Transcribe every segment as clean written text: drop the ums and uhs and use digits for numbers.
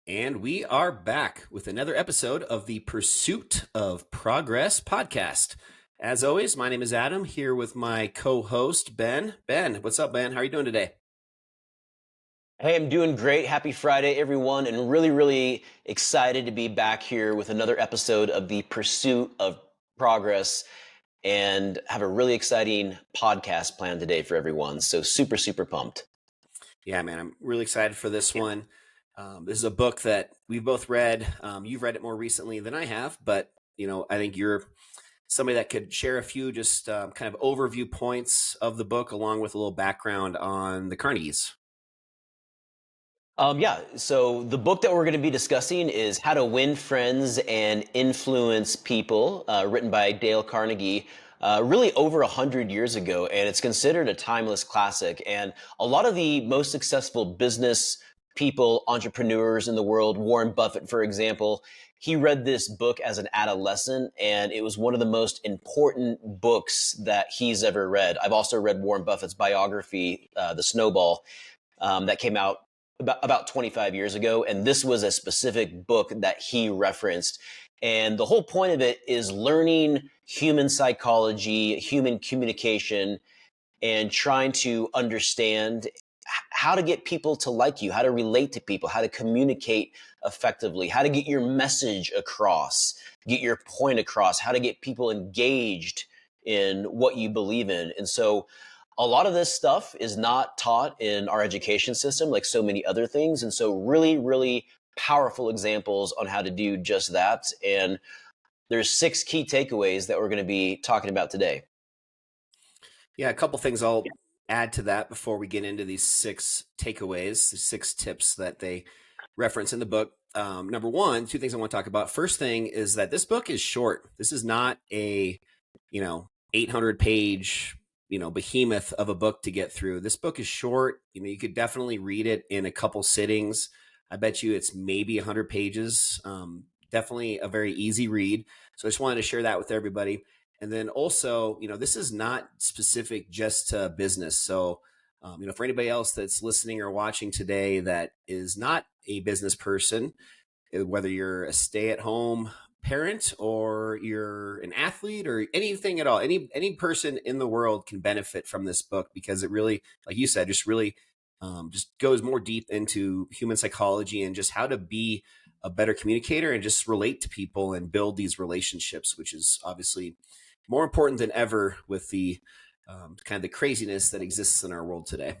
And we are back with another episode of the Pursuit of Progress podcast. As always, my name is Adam, here with my co-host, Ben. Ben, what's up, Ben? How are you doing today? Hey, I'm doing great. Happy Friday, everyone, and really excited to be back here with another episode of the Pursuit of Progress and have a really exciting podcast planned today for everyone. So super pumped. Yeah, man, I'm really excited for this one. This is a book that we've both read. You've read it more recently than I have, but I think you're somebody that could share a few just kind of overview points of the book, along with a little background on the Carnegies. So the book that we're going to be discussing is How to Win Friends and Influence People, written by Dale Carnegie, really over 100 years ago, and it's considered a timeless classic. And a lot of the most successful business people, entrepreneurs in the world, Warren Buffett, for example, he read this book as an adolescent, and it was one of the most important books that he's ever read. I've also read Warren Buffett's biography, The Snowball, that came out about 25 years ago. And this was a specific book that he referenced. And the whole point of it is learning human psychology, human communication, and trying to understand how to get people to like you, how to relate to people, how to communicate effectively, how to get your message across, get your point across, how to get people engaged in what you believe in. And so a lot of this stuff is not taught in our education system like so many other things. And so really powerful examples on how to do just that. And there's 6 key takeaways that we're going to be talking about today. Yeah, a couple things I'll add to that before we get into these 6 takeaways, the 6 tips that they reference in the book. Number one, 2 things I want to talk about. First thing is that this book is short. This is not a 800 page behemoth of a book to get through. This book is short. You could definitely read it in a couple sittings. I bet you it's maybe 100 pages. Definitely a very easy read. So I just wanted to share that with everybody. And then also, this is not specific just to business. So, for anybody else that's listening or watching today that is not a business person, whether you're a stay-at-home parent or you're an athlete or anything at all, any person in the world can benefit from this book, because it really, like you said, just really just goes more deep into human psychology and just how to be a better communicator and just relate to people and build these relationships, which is obviously more important than ever with the kind of the craziness that exists in our world today.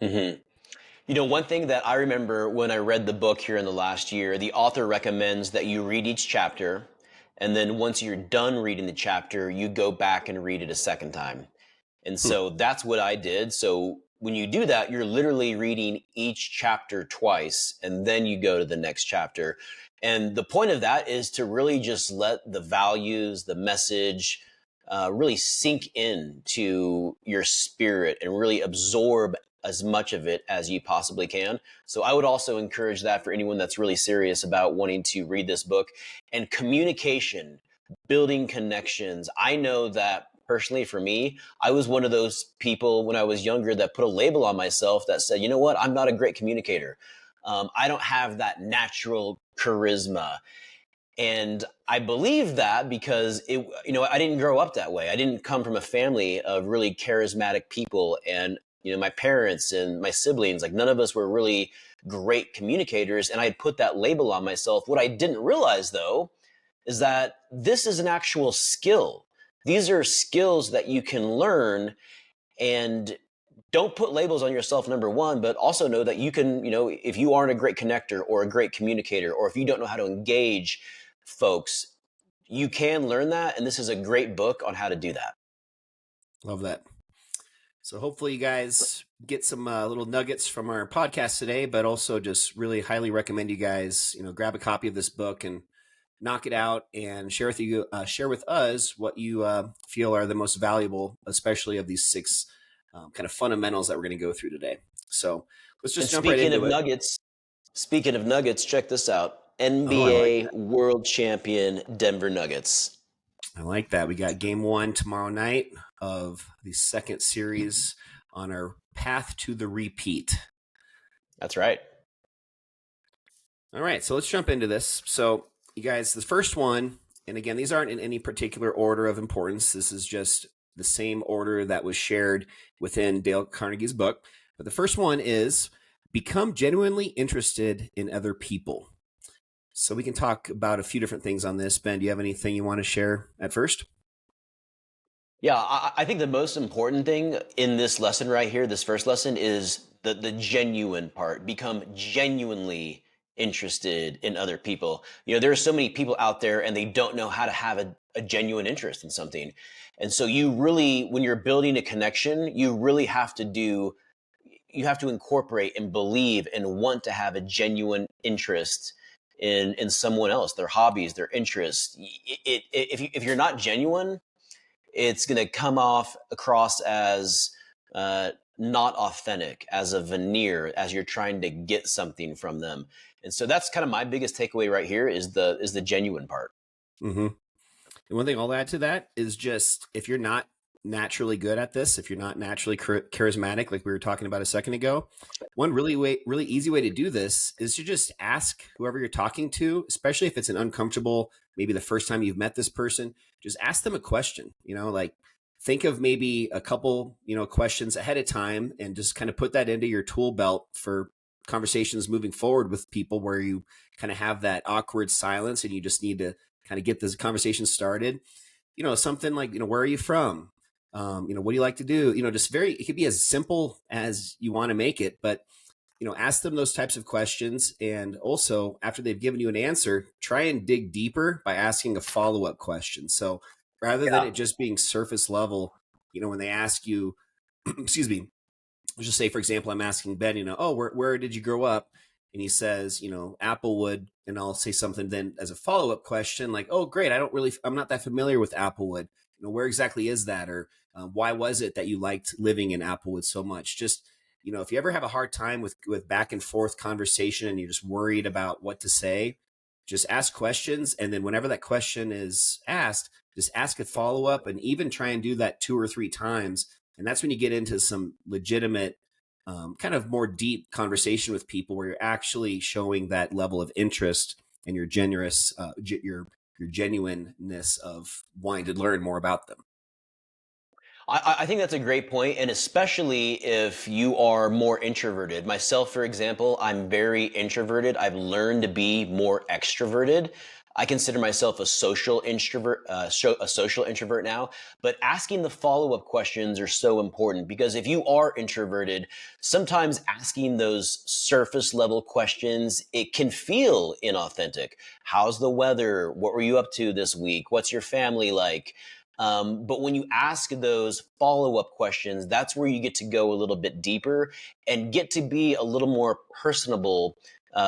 Mm-hmm. One thing that I remember when I read the book here in the last year, the author recommends that you read each chapter. And then once you're done reading the chapter, you go back and read it a second time. And Hmm. so that's what I did. So when you do that, you're literally reading each chapter twice, and then you go to the next chapter. And the point of that is to really just let the values, the message, really sink into your spirit and really absorb as much of it as you possibly can. So I would also encourage that for anyone that's really serious about wanting to read this book. And communication, building connections. I know that personally for me, I was one of those people when I was younger that put a label on myself that said, you know what, I'm not a great communicator. I don't have that natural charisma. And I believe that because I didn't grow up that way. I didn't come from a family of really charismatic people. And, my parents and my siblings, like none of us were really great communicators. And I had put that label on myself. What I didn't realize though, is that this is an actual skill. These are skills that you can learn, and don't put labels on yourself, number one, but also know that you can, if you aren't a great connector or a great communicator, or if you don't know how to engage folks, you can learn that. And this is a great book on how to do that. Love that. So hopefully you guys get some little nuggets from our podcast today, but also just really highly recommend you guys, grab a copy of this book and knock it out and share with us what you feel are the most valuable, especially of these 6 kind of fundamentals that we're going to go through today. So let's And just jump right into it. speaking of nuggets, check this out. Oh, I like NBA that. world champion Denver Nuggets. I like that. We got game 1 tomorrow night of the second series on our path to the repeat. That's right. All right, so let's jump into this. So, you guys, the first one, and again, these aren't in any particular order of importance. This is just the same order that was shared within Dale Carnegie's book. But the first one is become genuinely interested in other people. So, we can talk about a few different things on this. Ben, do you have anything you want to share at first? Yeah, I think the most important thing in this lesson right here, this first lesson, is the genuine part. Become genuinely interested in other people. There are so many people out there and they don't know how to have a genuine interest in something. And so you really, when you're building a connection, you have to incorporate and believe and want to have a genuine interest in someone else, their hobbies, their interests. If you're not genuine, it's going to come off across as not authentic, as a veneer, as you're trying to get something from them. And so that's kind of my biggest takeaway right here is the genuine part. Mm-hmm. And one thing I'll add to that is just if you're not naturally good at this, if you're not naturally charismatic, like we were talking about a second ago, one really easy way to do this is to just ask whoever you're talking to, especially if it's an uncomfortable, maybe the first time you've met this person, just ask them a question, like think of maybe a couple, questions ahead of time and just kind of put that into your tool belt for conversations moving forward with people where you kind of have that awkward silence and you just need to kind of get this conversation started. Something like, where are you from? What do you like to do? Just it could be as simple as you want to make it, but, ask them those types of questions. And also after they've given you an answer, try and dig deeper by asking a follow-up question. So rather than Yeah. it just being surface level, when they ask you, excuse me, let's just say, for example, I'm asking Ben, oh, where did you grow up? And he says, Applewood. And I'll say something then as a follow up question, like, oh, great. I'm not that familiar with Applewood. Where exactly is that? Or why was it that you liked living in Applewood so much? Just, if you ever have a hard time with back and forth conversation and you're just worried about what to say, just ask questions. And then whenever that question is asked, just ask a follow up and even try and do that 2 or 3 times. And that's when you get into some legitimate, kind of more deep conversation with people where you're actually showing that level of interest and your your genuineness of wanting to learn more about them. I think that's a great point, and especially if you are more introverted. Myself, for example, I'm very introverted. I've learned to be more extroverted. I consider myself a social introvert, a social introvert now. But asking the follow-up questions are so important because if you are introverted, sometimes asking those surface level questions, it can feel inauthentic. How's the weather? What were you up to this week? What's your family like? But when you ask those follow up questions, that's where you get to go a little bit deeper and get to be a little more personable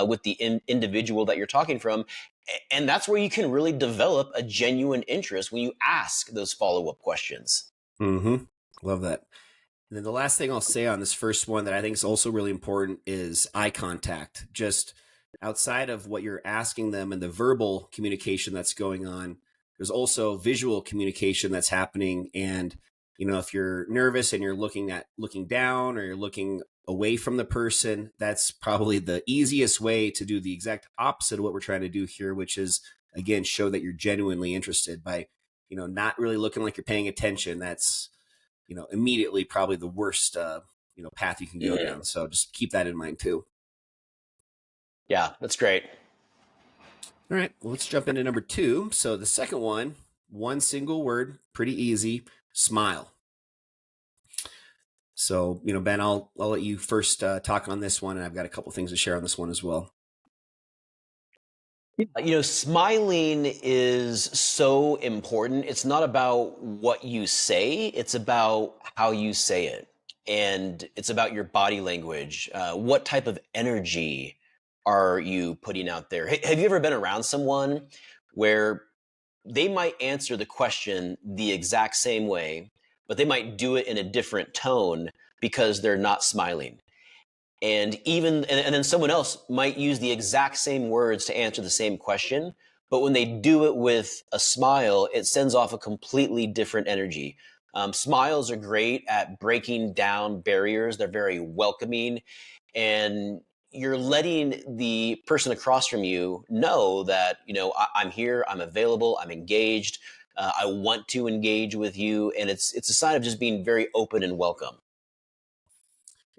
with the individual that you're talking from. And that's where you can really develop a genuine interest when you ask those follow up questions. Mm-hmm. Love that. And then the last thing I'll say on this first one that I think is also really important is eye contact. Just outside of what you're asking them and the verbal communication that's going on, there's also visual communication that's happening. And, if you're nervous and you're looking down or you're looking away from the person, that's probably the easiest way to do the exact opposite of what we're trying to do here, which is, again, show that you're genuinely interested by, not really looking like you're paying attention. That's, immediately probably the worst, path you can go Mhm. down. So just keep that in mind too. Yeah, that's great. All right, well, let's jump into number 2. So the second one single word, pretty easy, smile. So, Ben, I'll let you first talk on this one, and I've got a couple things to share on this one as well. Smiling is so important. It's not about what you say, it's about how you say it. And it's about your body language. What type of energy are you putting out there? Have you ever been around someone where they might answer the question the exact same way, but they might do it in a different tone because they're not smiling? And then someone else might use the exact same words to answer the same question, but when they do it with a smile, it sends off a completely different energy. Smiles are great at breaking down barriers. They're very welcoming, and you're letting the person across from you know that, I'm here, I'm available, I'm engaged, I want to engage with you, and it's a sign of just being very open and welcome.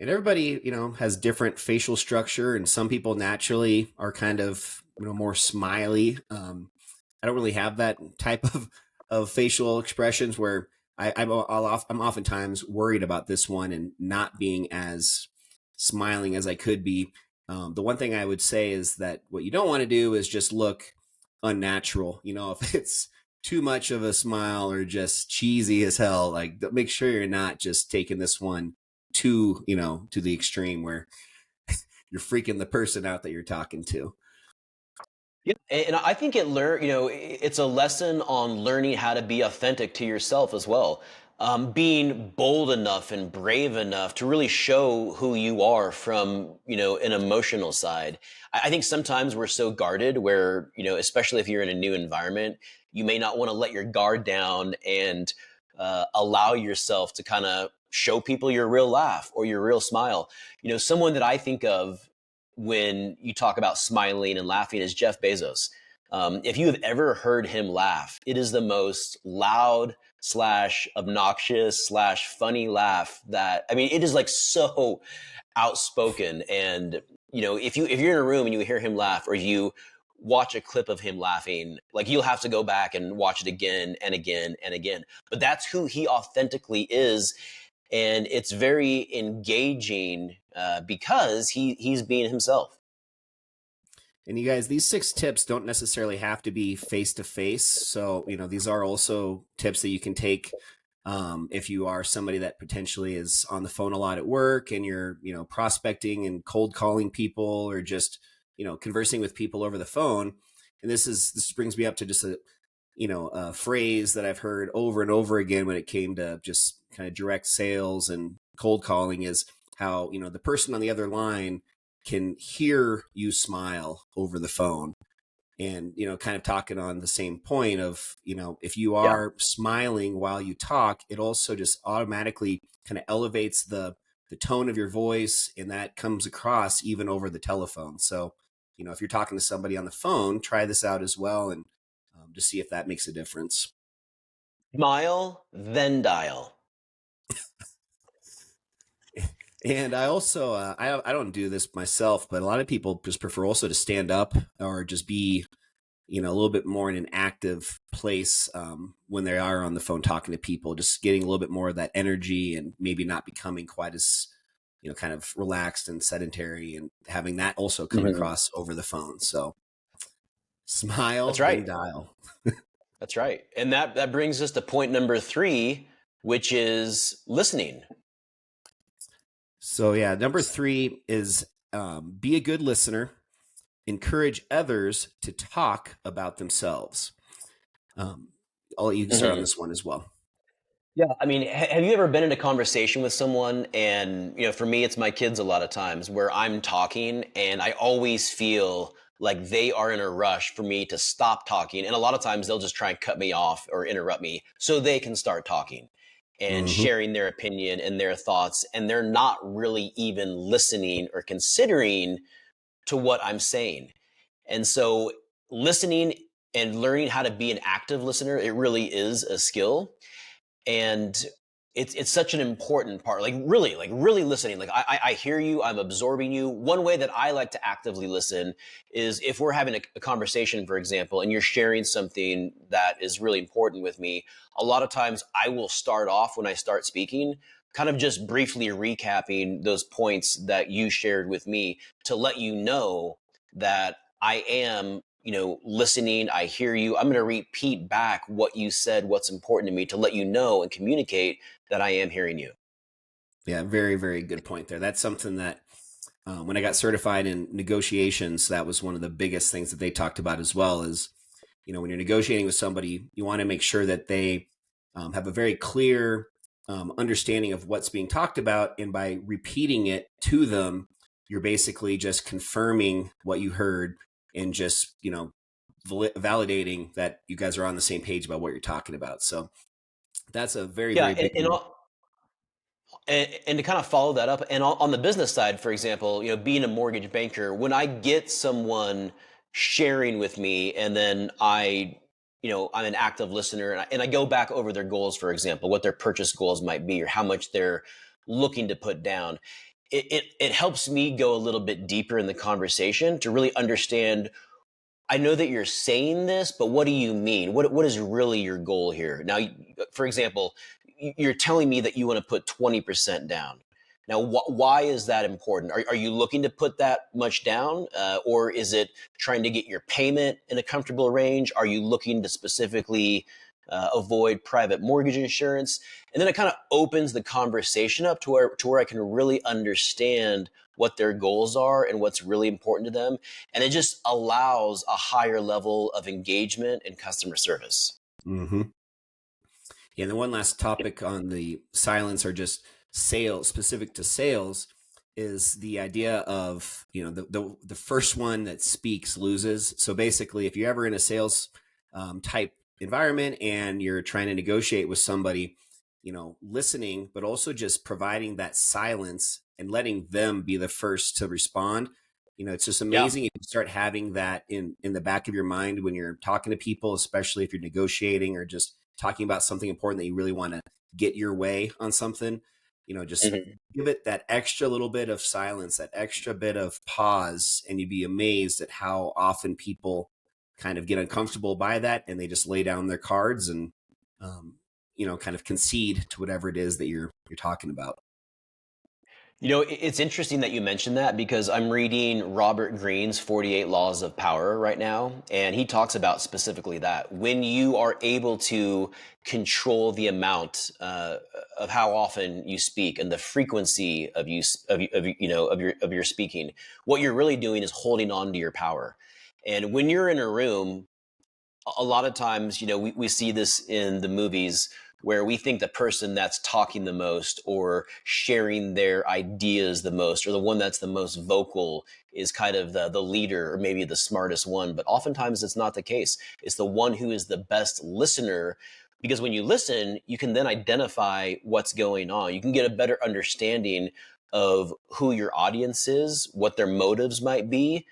And everybody, has different facial structure, and some people naturally are kind of, more smiley. I don't really have that type of facial expressions where I'm oftentimes worried about this one and not being as smiling as I could be. The one thing I would say is that what you don't want to do is just look unnatural. If it's too much of a smile or just cheesy as hell, like make sure you're not just taking this one to the extreme where you're freaking the person out that you're talking to. Yeah, and I think it's a lesson on learning how to be authentic to yourself as well. Being bold enough and brave enough to really show who you are from, an emotional side. I think sometimes we're so guarded where, especially if you're in a new environment, you may not want to let your guard down and allow yourself to kind of show people your real laugh or your real smile. Someone that I think of when you talk about smiling and laughing is Jeff Bezos. If you have ever heard him laugh, it is the most loud slash obnoxious slash funny laugh that, I mean, it is like so outspoken. And, if you're in a room and you hear him laugh or you watch a clip of him laughing, like you'll have to go back and watch it again and again and again. But that's who he authentically is, and it's very engaging because he's being himself. And you guys, these 6 tips don't necessarily have to be face to face. So, these are also tips that you can take if you are somebody that potentially is on the phone a lot at work and you're, prospecting and cold calling people or just, conversing with people over the phone. And this brings me up to just a phrase that I've heard over and over again when it came to just kind of direct sales and cold calling is how, the person on the other line can hear you smile over the phone. And, kind of talking on the same point of, if you Yeah. are smiling while you talk, it also just automatically kind of elevates the tone of your voice, and that comes across even over the telephone. So, if you're talking to somebody on the phone, try this out as well, and to see if that makes a difference. Smile, then dial. And I also I don't do this myself, but a lot of people just prefer also to stand up or just be a little bit more in an active place when they are on the phone talking to people, just getting a little bit more of that energy and maybe not becoming quite as kind of relaxed and sedentary, and having that also come Mhm. across over the phone. So That's smile, then right. dial. That's right. And that brings us to point number 3, which is listening. So yeah, number 3 is be a good listener. Encourage others to talk about themselves. Um, I'll let you start on Mhm. this one as well. Yeah, I mean, have you ever been in a conversation with someone and, for me, it's my kids a lot of times where I'm talking and I always feel like they are in a rush for me to stop talking. And a lot of times they'll just try and cut me off or interrupt me so they can start talking and Hmm. sharing their opinion and their thoughts. And they're not really even listening or considering to what I'm saying. And so listening and learning how to be an active listener, it really is a skill. And it's such an important part, like really listening. Like I hear you, I'm absorbing you. One way that I like to actively listen is if we're having a conversation, for example, and you're sharing something that is really important with me. A lot of times I will start off when I start speaking kind of just briefly recapping those points that you shared with me to let you know that I am, listening. I hear you. I'm going to repeat back what you said, what's important to me to let you know and communicate that I am hearing you. Yeah, very, very good point there. That's something that when I got certified in negotiations, that was one of the biggest things that they talked about as well. Is when you're negotiating with somebody, you want to make sure that they have a very clear understanding of what's being talked about, and by repeating it to them, you're basically just confirming what you heard and just validating that you guys are on the same page about what you're talking about. So that's a very, Yeah, very big and one. And to kind of follow that up, and on the business side, for example, being a mortgage banker, when I get someone sharing with me, and then I'm an active listener, and I go back over their goals, for example, what their purchase goals might be, or how much they're looking to put down. It helps me go a little bit deeper in the conversation to really understand. I know that you're saying this, but what do you mean? What is really your goal here? Now, for example, you're telling me that you want to put 20% down. Now, why is that important? Are you looking to put that much down? Or is it trying to get your payment in a comfortable range? Are you looking to specifically avoid private mortgage insurance? And then it kind of opens the conversation up to where I can really understand what their goals are and what's really important to them, and it just allows a higher level of engagement and customer service. Mm-hmm. Yeah, and the one last topic on the silence or just sales, specific to sales, is the idea of the first one that speaks loses. So basically, if you're ever in a sales type environment and you're trying to negotiate with somebody, listening, but also just providing that silence and letting them be the first to respond. It's just Yeah. amazing if you start having that in the back of your mind when you're talking to people, especially if you're negotiating or just talking about something important that you really want to get your way on something. Just Mhm. give it that extra little bit of silence, that extra bit of pause, and you'd be amazed at how often people kind of get uncomfortable by that and they just lay down their cards and um, kind of concede to whatever it is that you're talking about. It's interesting that you mentioned that because I'm reading Robert Greene's 48 Laws of Power right now, and he talks about specifically that when you are able to control the amount of how often you speak and the frequency of your speaking, what you're really doing is holding on to your power. And when you're in a room, a lot of times, we see this in the movies where we think the person that's talking the most or sharing their ideas the most or the one that's the most vocal is kind of the leader or maybe the smartest one. But oftentimes it's not the case. It's the one who is the best listener, because when you listen, you can then identify what's going on. You can get a better understanding of who your audience is, what their motives might be,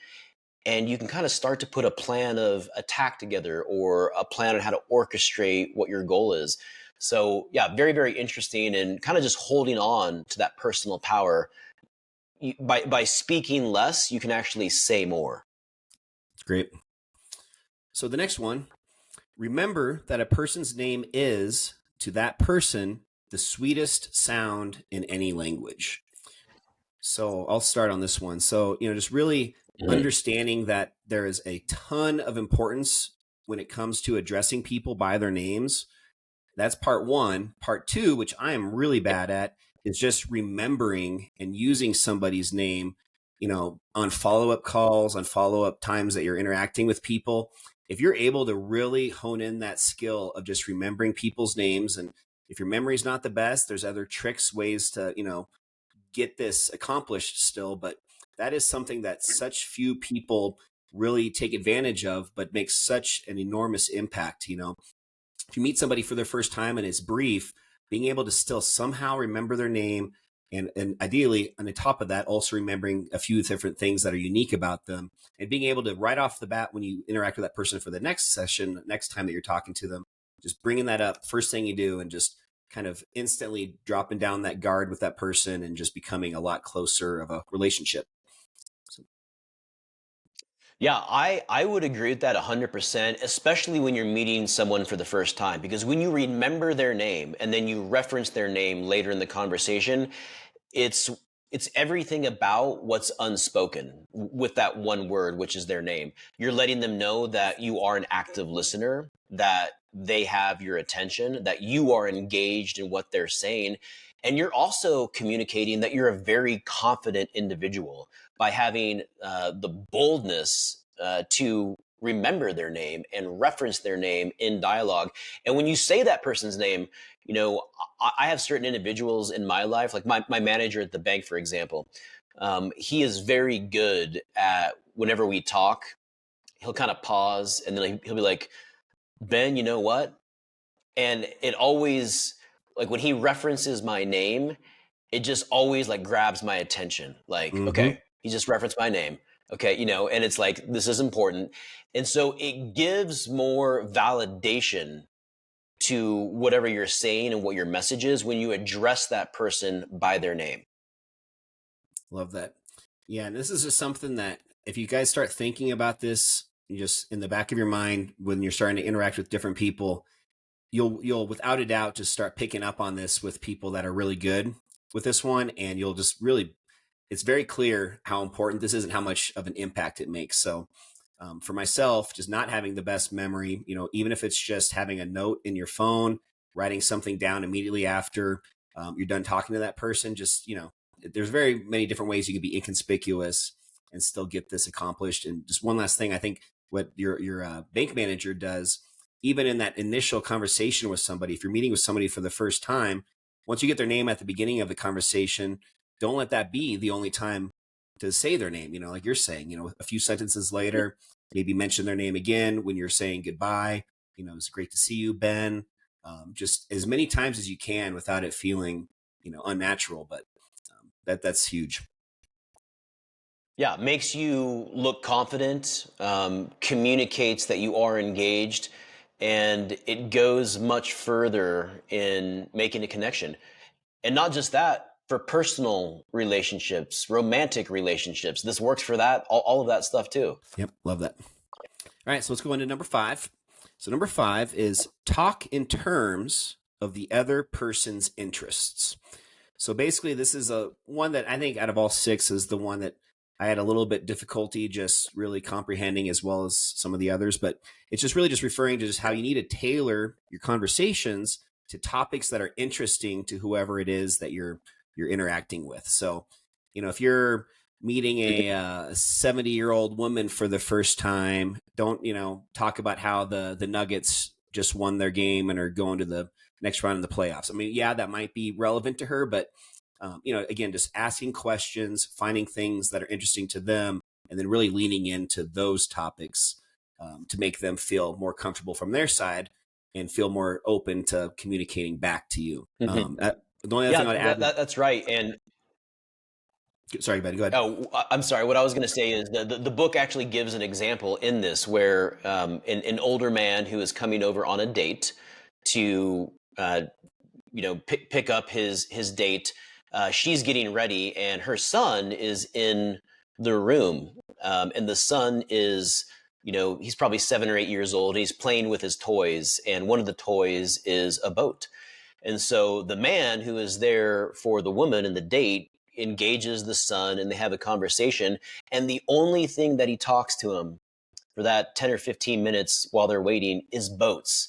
and you can kind of start to put a plan of attack together or a plan on how to orchestrate what your goal is. So yeah, very, very interesting, and kind of just holding on to that personal power. By speaking less, you can actually say more. It's great. So the next one, remember that a person's name is, to that person, the sweetest sound in any language. So I'll start on this one. So, just really Mhm. understanding that there is a ton of importance when it comes to addressing people by their names. That's part one. Part two, which I am really bad at, is just remembering and using somebody's name, on follow up calls, on follow up times that you're interacting with people. If you're able to really hone in that skill of just remembering people's names, and if your memory's not the best, there's other tricks, ways to, get this accomplished still. But that is something that such few people really take advantage of, but makes such an enormous impact. If you meet somebody for their first time and it's brief, being able to still somehow remember their name, and ideally on the top of that also remembering a few different things that are unique about them, and being able to right off the bat when you interact with that person for the next session, next time that you're talking to them, just bringing that up first thing you do and just kind of instantly dropping down that guard with that person and just becoming a lot closer of a relationship. So, Yeah, I would agree with that 100%, especially when you're meeting someone for the first time. Because when you remember their name and then you reference their name later in the conversation, it's it's everything about what's unspoken with that one word, which is their name. You're letting them know that you are an active listener, that they have your attention, that you are engaged in what they're saying, and you're also communicating that you're a very confident individual by having the boldness to remember their name and reference their name in dialogue. And when you say that person's name, you know, I have certain individuals in my life, like my manager at the bank, for example. He is very good at, whenever we talk, he'll kind of pause and then he'll be like, Ben, you know what? And it always, like when he references my name, it just always like grabs my attention. Like, Mm-hmm. okay, he just referenced my name. Okay, and it's like, this is important. And so it gives more validation to whatever you're saying and what your message is when you address that person by their name. Love that. Yeah, and this is just something that if you guys start thinking about this, you just in the back of your mind when you're starting to interact with different people, you'll without a doubt just start picking up on this with people that are really good with this one, and you'll just really it's very clear how important this is and how much of an impact it makes. So for myself, just not having the best memory, even if it's just having a note in your phone, writing something down immediately after you're done talking to that person, just, there's very many different ways you can be inconspicuous and still get this accomplished. And just one last thing, I think what your bank manager does, even in that initial conversation with somebody, if you're meeting with somebody for the first time, once you get their name at the beginning of the conversation, don't let that be the only time to say their name. Like you're saying, a few sentences later, maybe mention their name again when you're saying goodbye. It's great to see you, Ben. Just as many times as you can without it feeling, unnatural. But that's huge. Yeah, makes you look confident, communicates that you are engaged, and it goes much further in making a connection. And not just that, for personal relationships, romantic relationships, this works for that, all of that stuff too. Yep, love that. All right, so let's go into number 5. So number 5 is talk in terms of the other person's interests. So basically, this is a one that I think out of all 6 is the one that I had a little bit difficulty just really comprehending as well as some of the others. But it's just really just referring to just how you need to tailor your conversations to topics that are interesting to whoever it is that you're interacting with. So, if you're meeting a 70-year-old woman for the first time, don't talk about how the Nuggets just won their game and are going to the next round in the playoffs. I mean, yeah, that might be relevant to her, but again, just asking questions, finding things that are interesting to them, and then really leaning into those topics to make them feel more comfortable from their side and feel more open to communicating back to you. Hmm. The only other thing Yeah, I'd add, that's right. And sorry, buddy, go ahead. oh, I'm sorry. What I was going to say is the book actually gives an example in this where an older man who is coming over on a date to pick up his date. She's getting ready, and her son is in the room, and the son is he's probably 7 or 8 years old. He's playing with his toys, and one of the toys is a boat. And so the man who is there for the woman in the date engages the son and they have a conversation. And the only thing that he talks to him for that 10 or 15 minutes while they're waiting is boats.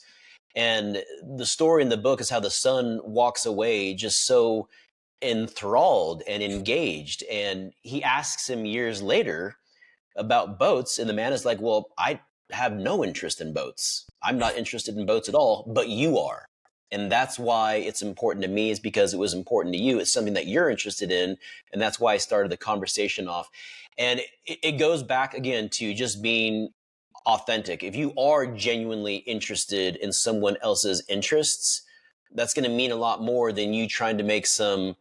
And the story in the book is how the son walks away just so enthralled and engaged. And he asks him years later about boats. And the man is like, well, I have no interest in boats. I'm not interested in boats at all, but you are. And that's why it's important to me, is because it was important to you. It's something that you're interested in. And that's why I started the conversation off. And it goes back again to just being authentic. If you are genuinely interested in someone else's interests, that's going to mean a lot more than you trying to make some,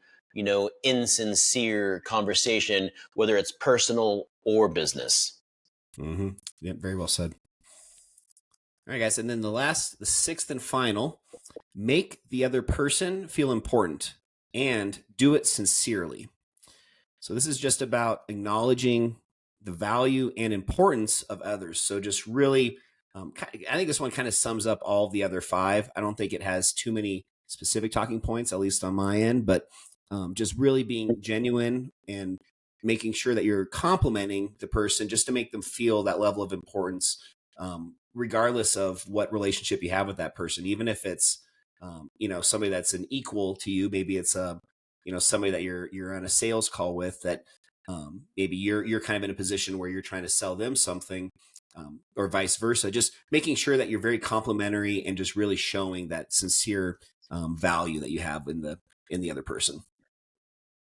insincere conversation, whether it's personal or business. Mm-hmm. Yeah, very well said. All right, guys, and then the 6th and final, make the other person feel important and do it sincerely. So this is just about acknowledging the value and importance of others. So just really, I think this one kind of sums up all of the other 5. I don't think it has too many specific talking points, at least on my end, but just really being genuine and making sure that you're complimenting the person just to make them feel that level of importance, regardless of what relationship you have with that person, even if it's, somebody that's an equal to you. Maybe it's somebody that you're on a sales call with that maybe you're kind of in a position where you're trying to sell them something, or vice versa. Just making sure that you're very complimentary and just really showing that sincere value that you have in the other person.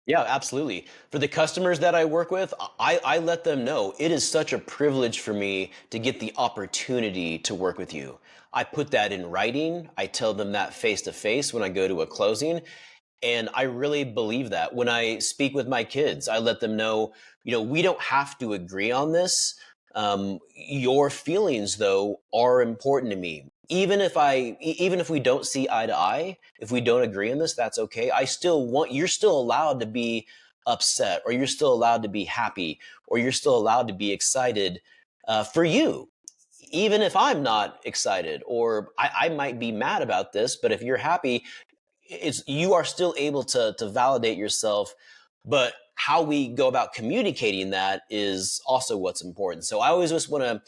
Yeah, absolutely. For the customers that I work with, I let them know it is such a privilege for me to get the opportunity to work with you. I put that in writing. I tell them that face to face when I go to a closing. And I really believe that. When I speak with my kids, I let them know, we don't have to agree on this. Your feelings, though, are important to me. Even if we don't see eye to eye, if we don't agree on this, that's okay. You're still allowed to be upset, or you're still allowed to be happy, or you're still allowed to be excited for you. Even if I'm not excited, or I might be mad about this, but if you're happy, you are still able to validate yourself. But how we go about communicating that is also what's important. So I always just want to,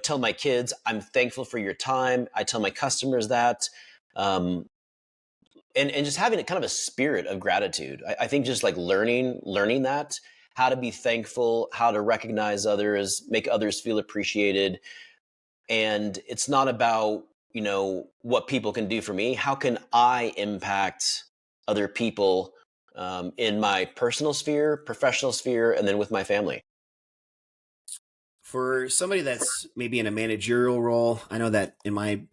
tell my kids, I'm thankful for your time. I tell my customers that. um, and just having a kind of a spirit of gratitude. I think just like learning that, how to be thankful, how to recognize others, make others feel appreciated. And it's not about, what people can do for me. How can I impact other people, in my personal sphere, professional sphere, and then with my family? For somebody that's maybe in a managerial role, I know that in my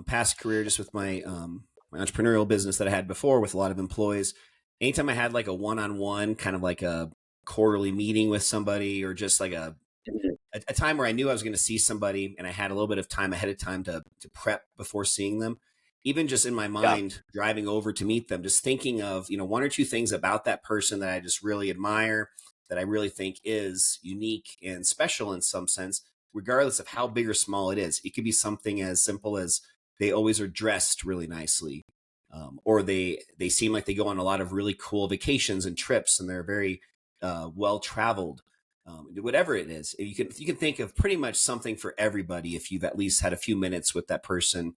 past career, just with my entrepreneurial business that I had before with a lot of employees, anytime I had like a one-on-one, kind of like a quarterly meeting with somebody, or just like Mhm. a time where I knew I was going to see somebody and I had a little bit of time ahead of time to prep before seeing them, even just in my Yeah. mind, driving over to meet them, just thinking of, one or two things about that person that I just really admire, that I really think is unique and special in some sense, regardless of how big or small it is. It could be something as simple as they always are dressed really nicely. Or they seem like they go on a lot of really cool vacations and trips, and they're very well traveled. Whatever it is, you can think of pretty much something for everybody if you've at least had a few minutes with that person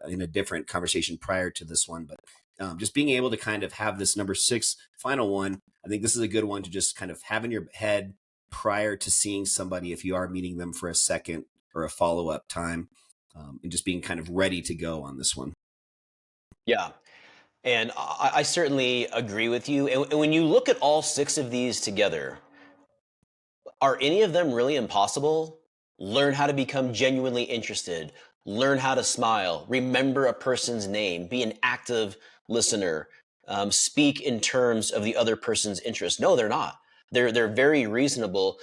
in a different conversation prior to this one. But just being able to kind of have this number six final one, I think this is a good one to just kind of have in your head prior to seeing somebody if you are meeting them for a second or a follow up time, and just being kind of ready to go on this one. Yeah. And I certainly agree with you. And when you look at all six of these together, are any of them really impossible? Learn how to become genuinely interested, learn how to smile, remember a person's name, be an active listener, speak in terms of the other person's interest. No, they're not. They're very reasonable.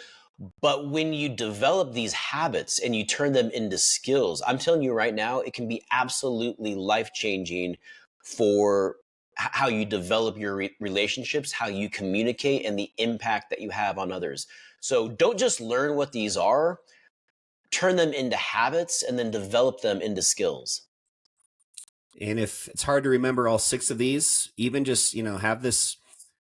But when you develop these habits and you turn them into skills, I'm telling you right now, it can be absolutely life changing for how you develop your relationships, how you communicate, and the impact that you have on others. So don't just learn what these are, turn them into habits and then develop them into skills. And if it's hard to remember all six of these, even just have this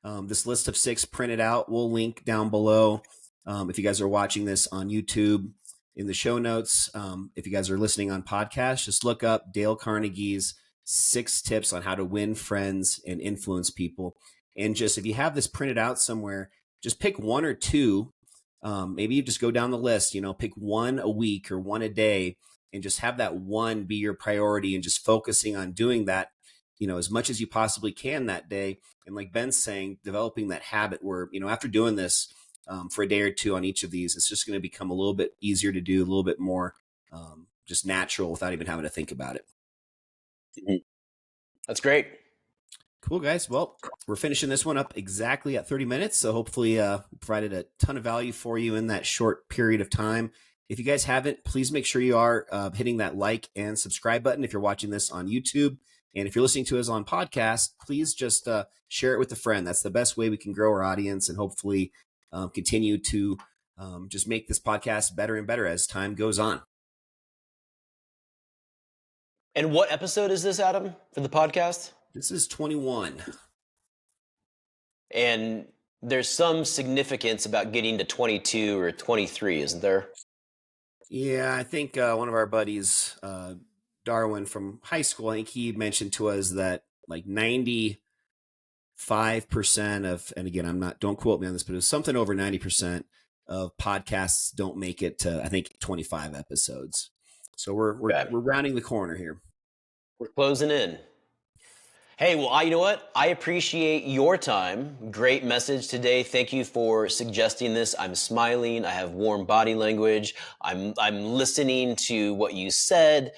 list of six printed out. We'll link down below, if you guys are watching this on YouTube, in the show notes. If you guys are listening on podcast, just look up Dale Carnegie's 6 tips on how to win friends and influence people. And just if you have this printed out somewhere, just pick one or two. Maybe you just go down the list. Pick one a week or one a day, and just have that one be your priority, and just focusing on doing that, as much as you possibly can that day. And like Ben's saying, developing that habit where, after doing this for a day or two on each of these, it's just going to become a little bit easier to do, a little bit more just natural without even having to think about it. Mhm. That's great. Cool, guys. Well, we're finishing this one up exactly at 30 minutes. So hopefully we provided a ton of value for you in that short period of time. If you guys haven't, please make sure you are hitting that like and subscribe button if you're watching this on YouTube. And if you're listening to us on podcast, please just share it with a friend. That's the best way we can grow our audience and hopefully continue to just make this podcast better and better as time goes on. And what episode is this, Adam, for the podcast? This is 21. And there's some significance about getting to 22 or 23, isn't there? Yeah, I think one of our buddies, Darwin from high school, I think he mentioned to us that like 95% of, and again, don't quote me on this, but it was something over 90% of podcasts don't make it to, I think, 25 episodes. So Okay. we're rounding the corner here. We're closing in. Hey, well, you know what? I appreciate your time. Great message today. Thank you for suggesting this. I'm smiling. I have warm body language. I'm listening to what you said.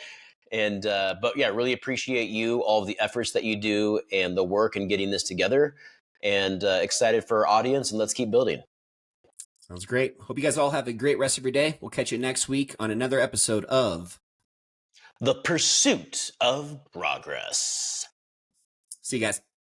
And but yeah, really appreciate you, all of the efforts that you do, and the work in getting this together. And excited for our audience, and let's keep building. Sounds great. Hope you guys all have a great rest of your day. We'll catch you next week on another episode of The Pursuit of Progress. See you guys.